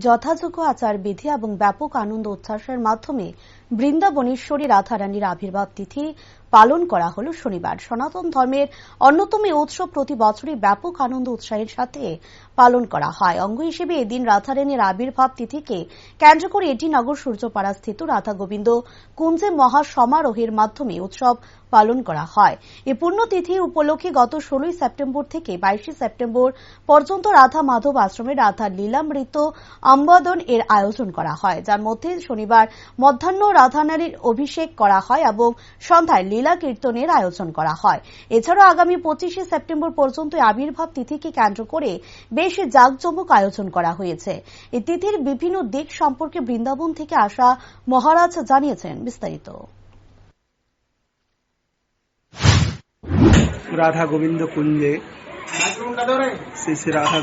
যথাযোগ্য আচার বিধি এবং ব্যাপক আনন্দ উচ্ছ্বাসের মাধ্যমে বৃন্দাবনেশ্বরী রাধারানীর আবির্ভাব তিথি পালন করা হল শনিবার। সনাতন ধর্মের অন্যতম উৎসব প্রতি বছরই ব্যাপক আনন্দ উৎসাহের সাথে পালন করা হয়। অঙ্গ হিসেবে এদিন রাধারানীর আবির্ভাব তিথিকে কেন্দ্র করে এটি নগর সূর্যপাড়া স্থিত রাধা গোবিন্দ কুঞ্জে মহা সমারোহের মাধ্যমে উৎসব পালন করা হয়। এই পুণ্যতিথি উপলক্ষে গত 16 সেপ্টেম্বর থেকে 22 সেপ্টেম্বর পর্যন্ত রাধা মাধব আশ্রমে রাধা লীলামৃত অম্বাদন এর আয়োজন করা হয়, যার মধ্যে শনিবার মধ্যাহ্ন রাধারানীর অভিষেক করা হয় এবং সন্ধ্যায় লীলা কীর্তনের আয়োজন করা হয়। এছাড়াও আগামী 25 সেপ্টেম্বর পর্যন্ত আবির্ভাব তিথিকে কেন্দ্র করে বেশ জাঁকজমক আয়োজন করা হয়েছে। এই তিথির বিভিন্ন দিক সম্পর্কে বৃন্দাবন থেকে আসা মহারাজ জানিয়েছেন বিস্তারিত। রাধা গোবিন্দ কুঞ্জে শ্রী শ্রী রাধা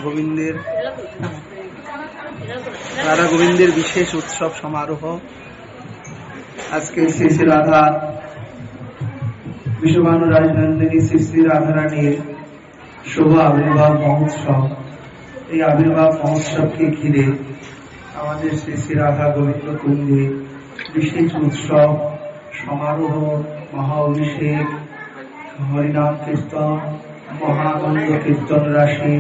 গোবিন্দের বিশেষ উৎসব সমারোহ। আজকে শ্রী শ্রী রাধা বিশ্বভানু রাজনন্দিনী শ্রী শ্রী রাধারানীর শুভ আবির্ভাব মহোৎসব। এই আবির্ভাব মহোৎসবকে ঘিরে আমাদের শ্রী শ্রী রাধা গোবিন্দ কুঞ্জে বিশেষ উৎসব সমারোহ, মহা অভিষেক, হরিনাম কীর্তন, মহানন্দ কীর্তন রাশি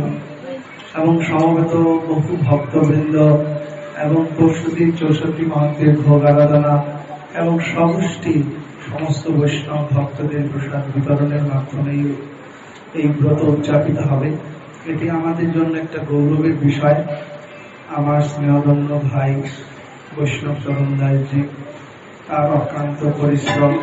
এবং সমবেত বহু ভক্তবৃন্দ এবং 64 মহন্তের ভোগ আরাধনা এবং সমষ্টি সমস্ত বৈষ্ণব ভক্তদের প্রসাদ বিতরণের মাধ্যমে এই ব্রত উদযাপিত হবে। এটি আমাদের জন্য একটা গৌরবের বিষয়। আমার স্নেহধন্য ভাই বৈষ্ণব চরণ দাসজি, তার অক্লান্ত পরিশ্রম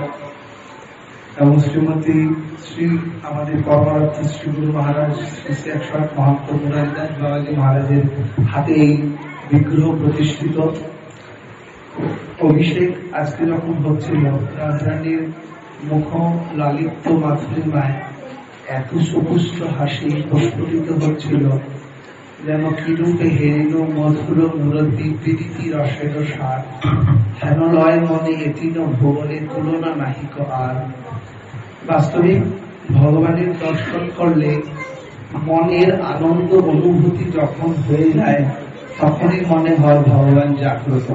এবং শ্রীমতী শ্রী আমাদের কর্মরত শ্রী গুরু মহারাজ শ্রী 108 মহান্ত মুরারিদাস বাবাজি মহারাজের হাতে এই বিগ্রহ প্রতিষ্ঠিত। অভিষেক আজকে যখন হচ্ছিল, রাধারানীর মুখ লালিত্য মাধুরীমায় এত সুপুষ্ট হাসি প্রস্ফুটিত হচ্ছিল, যেন কিরূপে হেরিল মধুর মুরতি প্রীতি রসের সার, হেন লয় মনে এতিন ভুবনে তুলনা নাহিক আর। বাস্তবিক ভগবানের দর্শন করলে মনের আনন্দ অনুভূতি যখন হয়ে যায়, তখনই মনে হয় ভগবান জাগ্রত।